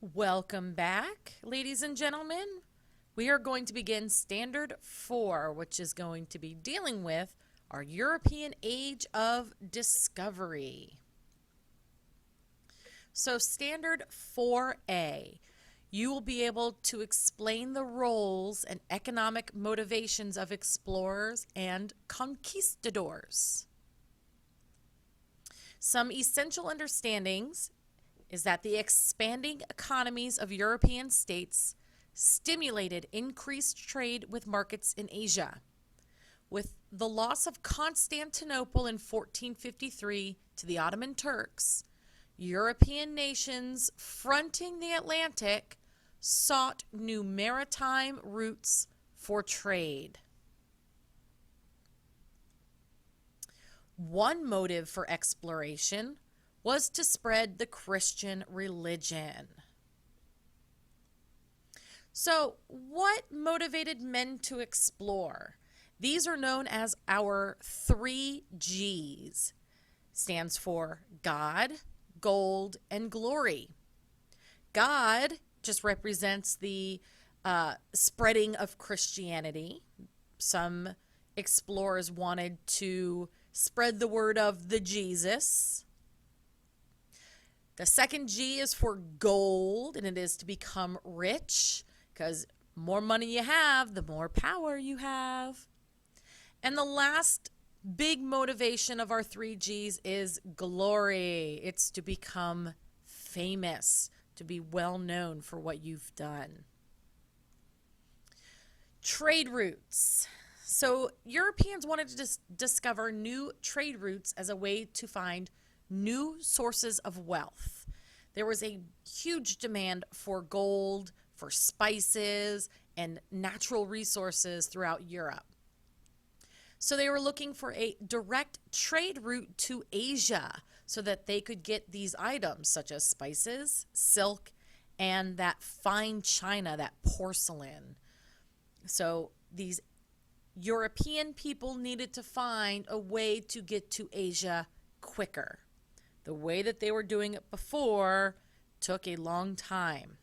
Welcome back, ladies and gentlemen. We are going to begin Standard 4, which is going to be dealing with our European Age of Discovery. So, Standard 4A, you will be able to explain the roles and economic motivations of explorers and conquistadors. Some essential understandings is that the expanding economies of European states stimulated increased trade with markets in Asia. With the loss of Constantinople in 1453 to the Ottoman Turks, European nations fronting the Atlantic sought new maritime routes for trade. One motive for exploration was to spread the Christian religion. So, what motivated men to explore? These are known as our 3 Gs. Stands for God, gold, and glory. God just represents the spreading of Christianity. Some explorers wanted to spread the word of the Jesus. The second G is for gold, and it is to become rich, because more money you have, the more power you have. And the last big motivation of our 3 Gs is glory. It's to become famous, to be well known for what you've done. Trade routes. So Europeans wanted to discover new trade routes as a way to find new sources of wealth. There was a huge demand for gold, for spices, and natural resources throughout Europe. So they were looking for a direct trade route to Asia so that they could get these items such as spices, silk, and that fine china, that porcelain. So these European people needed to find a way to get to Asia quicker. The way that they were doing it before took a long time.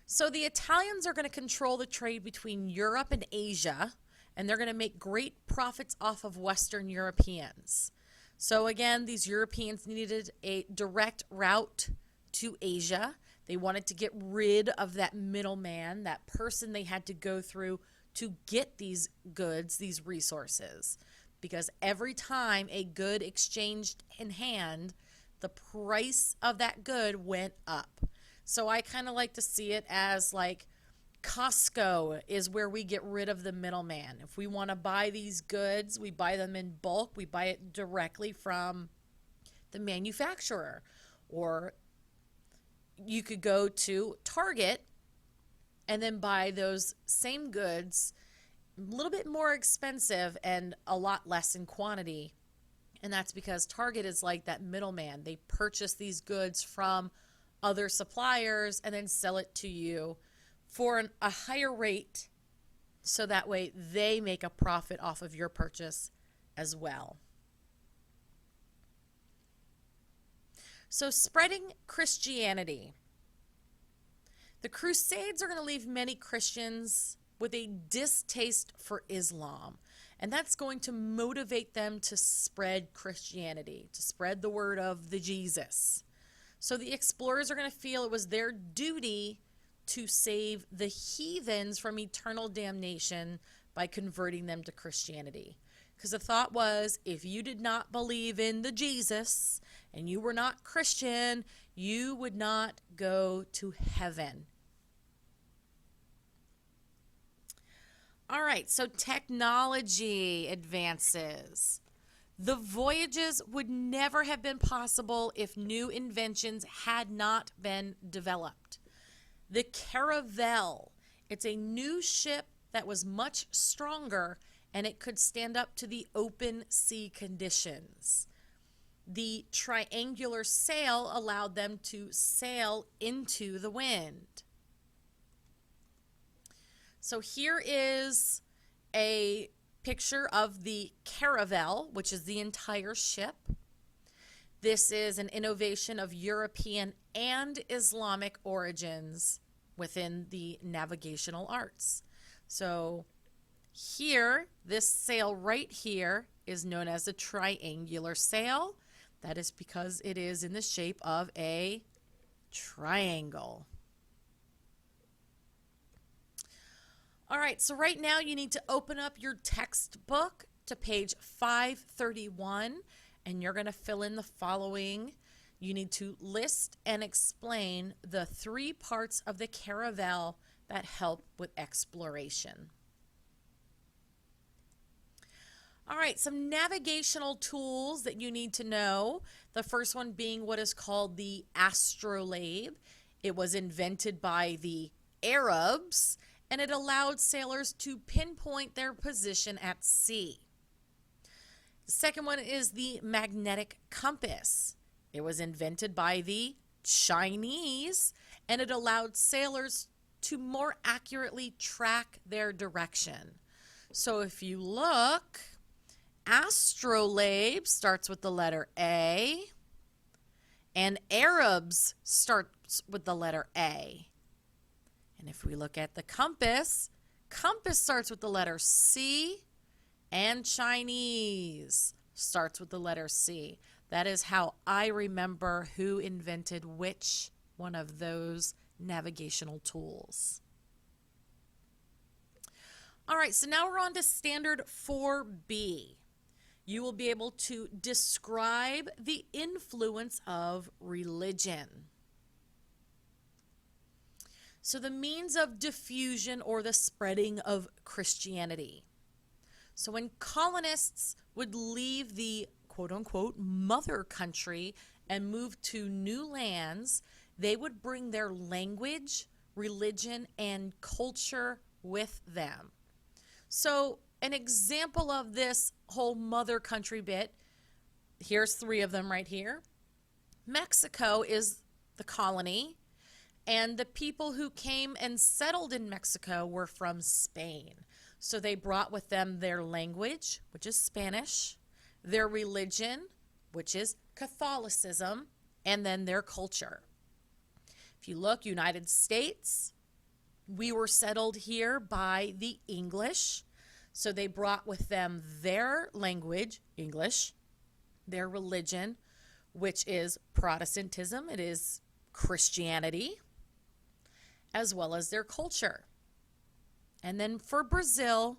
So the Italians are going to control the trade between Europe and Asia, and they're going to make great profits off of Western Europeans. So again, these Europeans needed a direct route to Asia. They wanted to get rid of that middleman, that person they had to go through to get these goods, these resources. Because every time a good exchanged in hand, the price of that good went up. So I kind of like to see it as like Costco is where we get rid of the middleman. If we want to buy these goods, we buy them in bulk. We buy it directly from the manufacturer. Or you could go to Target and then buy those same goods a little bit more expensive and a lot less in quantity. And that's because Target is like that middleman. They purchase these goods from other suppliers and then sell it to you for a higher rate, so that way they make a profit off of your purchase as well. So spreading Christianity. The Crusades are going to leave many Christians with a distaste for Islam. And that's going to motivate them to spread Christianity, to spread the word of the Jesus. So the explorers are going to feel it was their duty to save the heathens from eternal damnation by converting them to Christianity. Because the thought was, if you did not believe in the Jesus and you were not Christian, you would not go to heaven. All right, so technology advances. The voyages would never have been possible if new inventions had not been developed. The Caravel, it's a new ship that was much stronger and it could stand up to the open sea conditions. The triangular sail allowed them to sail into the wind. So here is a picture of the Caravel, which is the entire ship. This is an innovation of European and Islamic origins within the navigational arts. So here, this sail right here is known as a triangular sail. That is because it is in the shape of a triangle. All right, so right now you need to open up your textbook to page 531, and you're going to fill in the following. You need to list and explain the 3 parts of the caravel that help with exploration. All right, some navigational tools that you need to know. The first one being what is called the astrolabe. It was invented by the Arabs, and it allowed sailors to pinpoint their position at sea. The second one is the magnetic compass. It was invented by the Chinese, and it allowed sailors to more accurately track their direction. So if you look, astrolabe starts with the letter A, and Arabs starts with the letter A. And if we look at the compass, compass starts with the letter C, and Chinese starts with the letter C. That is how I remember who invented which one of those navigational tools. All right, so now we're on to standard 4B. You will be able to describe the influence of religion. So the means of diffusion or the spreading of Christianity. So when colonists would leave the quote-unquote mother country and move to new lands, they would bring their language, religion, and culture with them. So an example of this whole mother country bit, here's 3 of them right here. Mexico is the colony, and the people who came and settled in Mexico were from Spain. So they brought with them their language, which is Spanish, their religion, which is Catholicism, and then their culture. If you look, United States, we were settled here by the English. So they brought with them their language, English, their religion, which is Protestantism, it is Christianity, as well as their culture. And then for Brazil,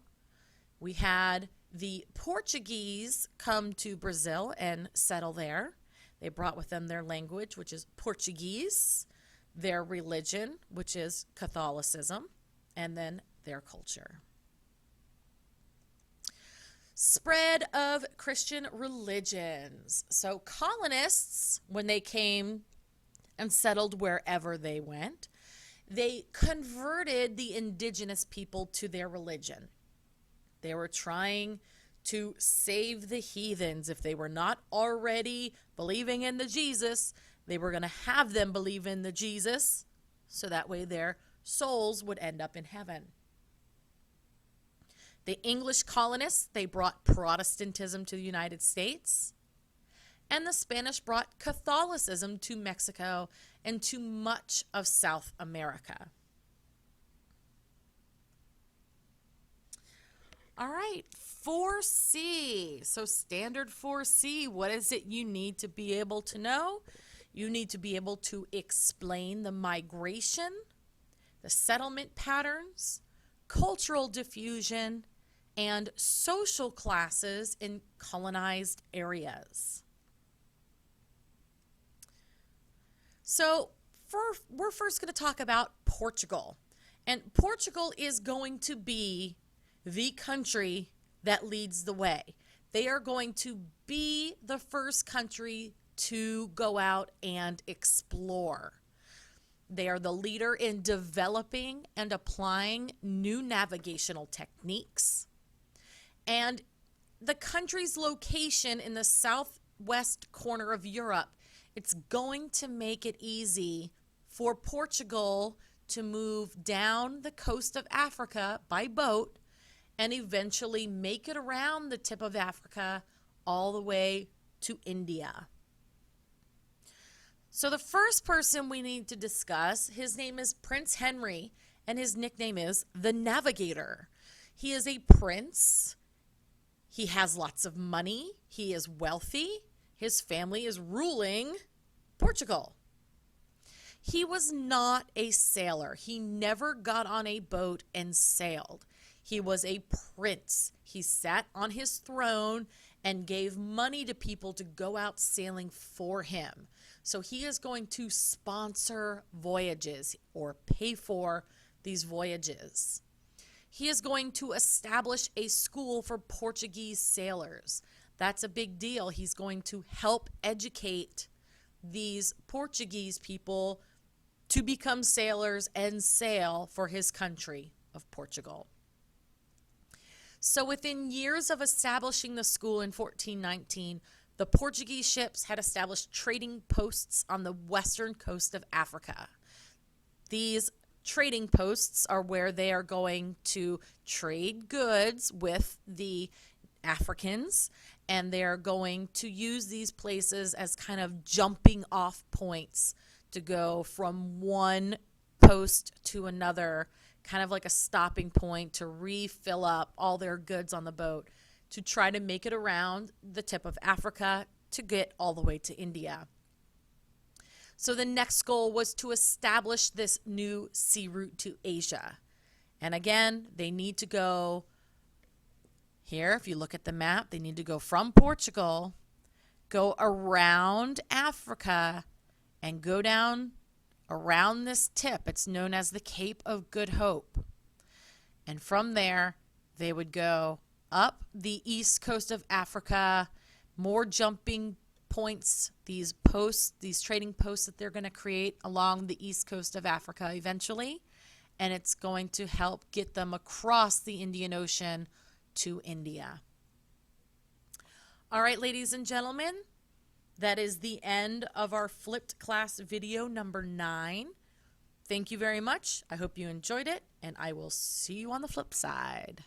we had the Portuguese come to Brazil and settle there. They brought with them their language, which is Portuguese, their religion, which is Catholicism, and then their culture. Spread of Christian religions. So colonists, when they came and settled wherever they went, they converted the indigenous people to their religion. They were trying to save the heathens. If they were not already believing in the Jesus, they were going to have them believe in the Jesus, so that way their souls would end up in heaven. The English colonists, they brought Protestantism to the United States, and the Spanish brought Catholicism to Mexico and to much of South America. All right, 4C. So standard 4C, what is it you need to be able to know? You need to be able to explain the migration, the settlement patterns, cultural diffusion, and social classes in colonized areas. So we're first going to talk about Portugal. And Portugal is going to be the country that leads the way. They are going to be the first country to go out and explore. They are the leader in developing and applying new navigational techniques. And the country's location in the southwest corner of Europe, it's going to make it easy for Portugal to move down the coast of Africa by boat and eventually make it around the tip of Africa all the way to India. So the first person we need to discuss, his name is Prince Henry, and his nickname is the Navigator. He is a prince. He has lots of money. He is wealthy. His family is ruling Portugal. He was not a sailor. He never got on a boat and sailed. He was a prince. He sat on his throne and gave money to people to go out sailing for him. So he is going to sponsor voyages or pay for these voyages. He is going to establish a school for Portuguese sailors. That's a big deal. He's going to help educate these Portuguese people to become sailors and sail for his country of Portugal. So within years of establishing the school in 1419, the Portuguese ships had established trading posts on the western coast of Africa. These trading posts are where they are going to trade goods with the Africans, and they're going to use these places as kind of jumping off points to go from one post to another, kind of like a stopping point to refill up all their goods on the boat to try to make it around the tip of Africa to get all the way to India. So the next goal was to establish this new sea route to Asia. And again, they need to go here. If you look at the map, they need to go from Portugal, go around Africa, and go down around this tip. It's known as the Cape of Good Hope. And from there, they would go up the east coast of Africa, more jumping points, these posts, these trading posts that they're going to create along the east coast of Africa eventually. And it's going to help get them across the Indian Ocean to India. All right, ladies and gentlemen, that is the end of our flipped class video number 9. Thank you very much. I hope you enjoyed it, and I will see you on the flip side.